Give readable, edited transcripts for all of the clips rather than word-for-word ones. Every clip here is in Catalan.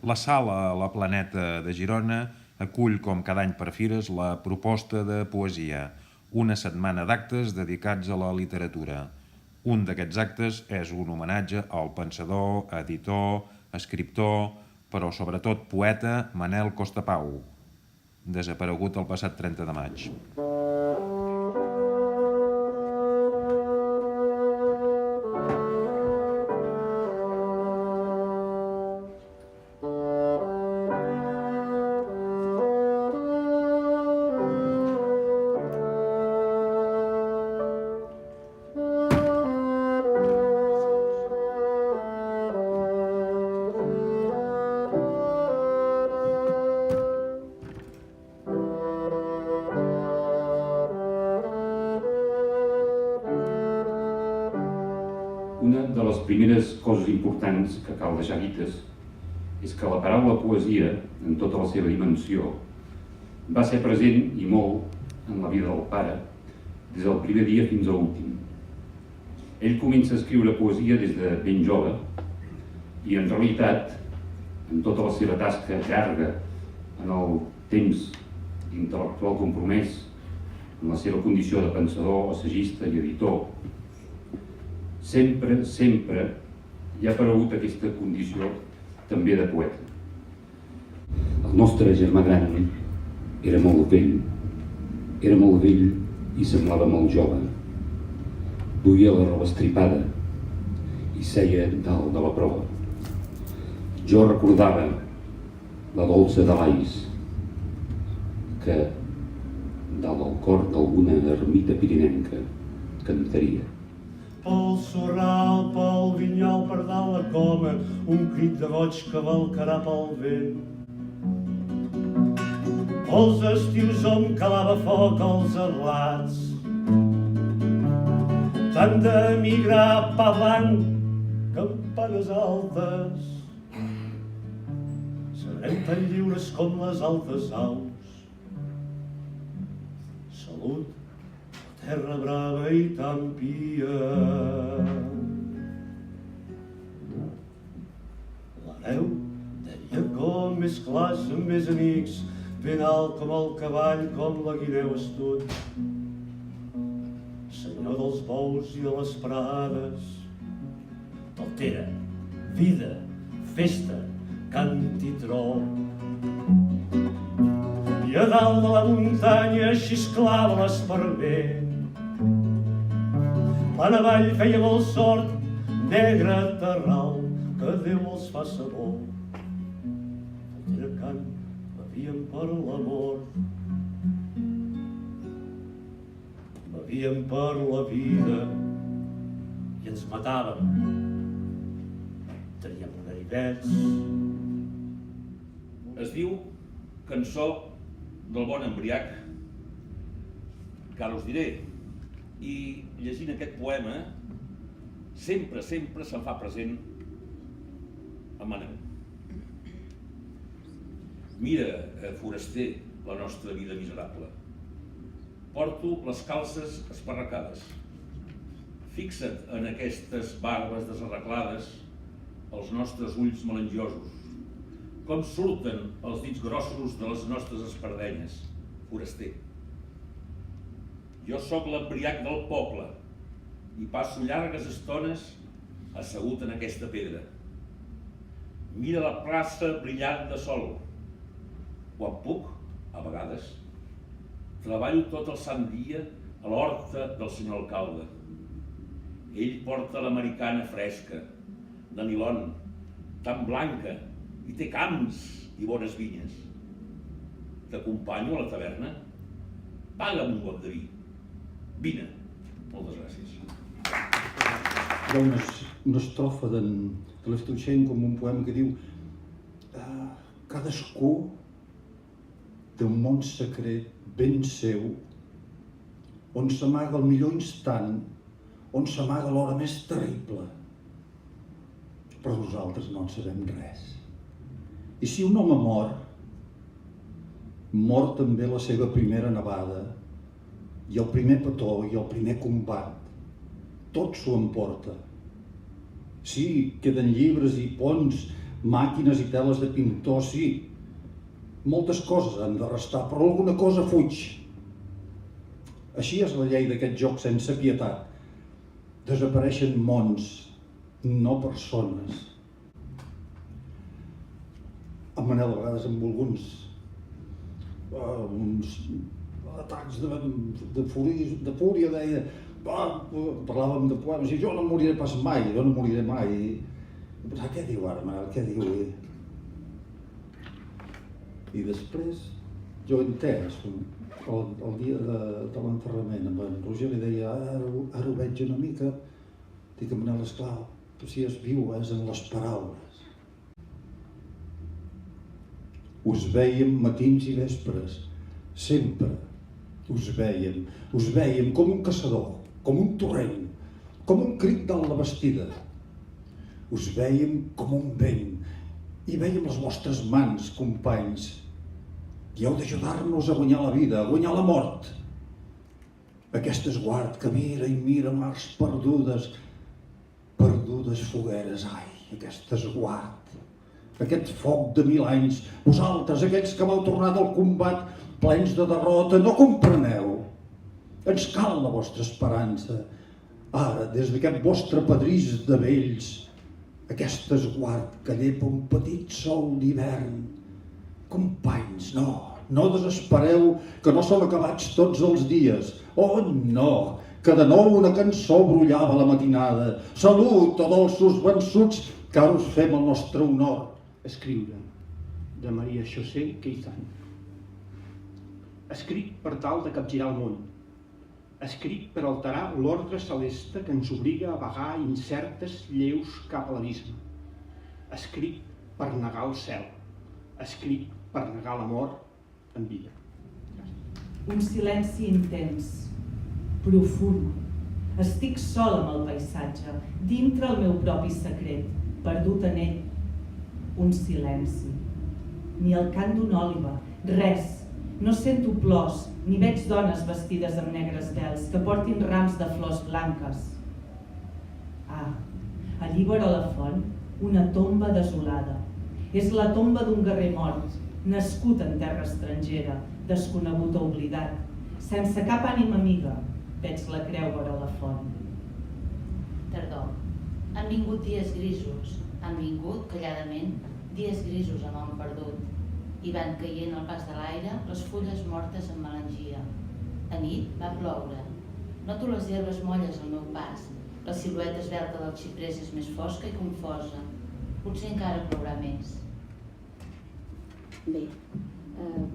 La Sala La Planeta de Girona acull, com cada any per fires, la proposta de poesia, una setmana d'actes dedicats a la literatura. Un d'aquests actes és un homenatge al pensador, editor, escriptor, però sobretot poeta Manel Costapau, desaparegut el passat 30 de maig. Una de les primeres coses importants que cal deixar dites és que la paraula poesia, en tota la seva dimensió, va ser present i molt en la vida del pare des del primer dia fins a l'últim. Ell comença a escriure poesia des de ben jove i, en realitat, en tota la seva tasca llarga, en el temps d'intel·lectual compromès, en la seva condició de pensador, assagista i editor, sempre hi ha aparegut aquesta condició també de poeta. El nostre germà gran era molt vell i semblava molt jove. Duia la roba estripada i seia dalt de la prova. Jo recordava la dolça de l'Ais, que dalt del cor d'alguna ermita pirinenca cantaria. Pel sorral, pel vinyol, per dalt la coma, un crit de goig que valcarà pel vent. Pels estius on calava foc als ablats, tant d'emigrar pa blanc, campanes altes. Serem tan lliures com les altes aus. Salut, terra brava i tan pia. L'hereu deia com més clars amb més amics, ben alt com el cavall, com la guineu astut. Senyor dels bous i de les prades, d'altera, vida, festa, cant i tro. I a dalt de la muntanya xisclava l'esparver. La navall feia molt sort, negre terral, que Déu els fa sabor. Era cant, bevíem per l'amor, bevíem per la vida i ens matàvem. Teníem ganivets. Es diu Cançó del bon embriac, que ara us diré. I llegint aquest poema, sempre se'm fa present en Manel. Mira, foraster, la nostra vida miserable. Porto les calces esparracades. Fixa't en aquestes barbes desarreglades, els nostres ulls melangiosos. Com surten els dits grossos de les nostres espardenyes, foraster. Jo sóc l'embriac del poble i passo llargues estones assegut en aquesta pedra. Mira la plaça brillant de sol. Quan puc, a vegades, treballo tot el sant dia a l'horta del senyor alcalde. Ell porta l'americana fresca, de nilon, tan blanca, i té camps i bones vinyes. T'acompanyo a la taverna? Paga'm un got de vi. Vine. Moltes gràcies. Hi ha una estrofa de l'Estoixenko com un poema que diu cadascú té un món secret ben seu on s'amaga el millor instant, on s'amaga l'hora més terrible. Però nosaltres no en sabem res. I si un home mor també la seva primera nevada, i el primer petó i el primer combat. Tot s'ho emporta. Sí, queden llibres i ponts màquines i teles de pintor, sí. Moltes coses han de restar, però alguna cosa fuig. Així és la llei d'aquest joc sense pietat. Desapareixen mons, no persones. En Manel, a vegades amb uns atacs de fúria, deia, parlàvem de poemes, i jo no moriré pas mai, jo no moriré mai. I pensava, què diu ara, Manel, què diu? I després jo he entès, el dia de l'enterrament, amb en Roger li deia, ara ho veig una mica, dic, Manel, esclar, si és viu és en les paraules. Us vèiem matins i vespres, sempre us vèiem com un caçador, com un torrent, com un crit de la bastida. Us vèiem com un vent i vèiem les vostres mans, companys, i heu d'ajudar-nos a guanyar la vida, a guanyar la mort. Aquest esguard que mira i mira mars perdudes fogueres, ai, aquest esguard. Aquest foc de 1000 anys, vosaltres, aquells que m'heu tornat al combat plens de derrota, no compreneu. Ens cal la vostra esperança. Ara, des d'aquest vostre pedrís de vells, aquest esguard que llepa un petit sol d'hivern. Companys, no desespereu, que no són acabats tots els dies. Oh, no, que de nou una cançó brollava a la matinada. Salut, o dolços vençuts, que ara us fem el nostre honor. Escriure, de Maria José Queizán. Escrit per tal de capgirar el món. Escrit per alterar l'ordre celeste que ens obliga a vagar incertes lleus cap a l'abisme. Escrit per negar el cel. Escrit per negar l'amor en vida. Un silenci intens, profund. Estic sol amb el paisatge, dintre el meu propi secret, perdut en ell. Un silenci. Ni el cant d'un òliba, res. No sento plors, ni veig dones vestides amb negres vels que portin rams de flors blanques. Allí vora la font, una tomba desolada. És la tomba d'un guerrer mort, nascut en terra estrangera, desconegut o oblidat. Sense cap ànima amiga, veig la creu vora la font. Tardor. Han vingut dies grisos, han vingut, calladament, dies grisos amb el perdut, i van caient al pas de l'aire les fulles mortes amb melangia. A nit va ploure. Noto les herbes molles al meu pas. La silueta esvelta del xiprers és més fosca i confosa. Potser encara plourà més. Bé,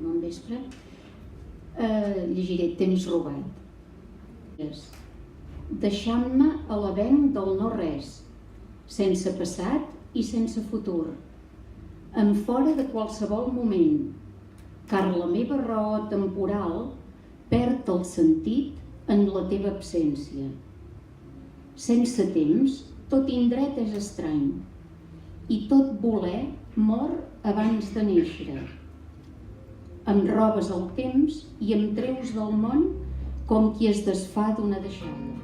bon vespre. Llegiré Temps robat. Deixant-me a l'avenc del no-res, sense passat i sense futur, en fora de qualsevol moment, car la meva raó temporal perd el sentit en la teva absència. Sense temps, tot indret és estrany, i tot voler mor abans de néixer. Em robes el temps i em treus del món com qui es desfà d'una deixada.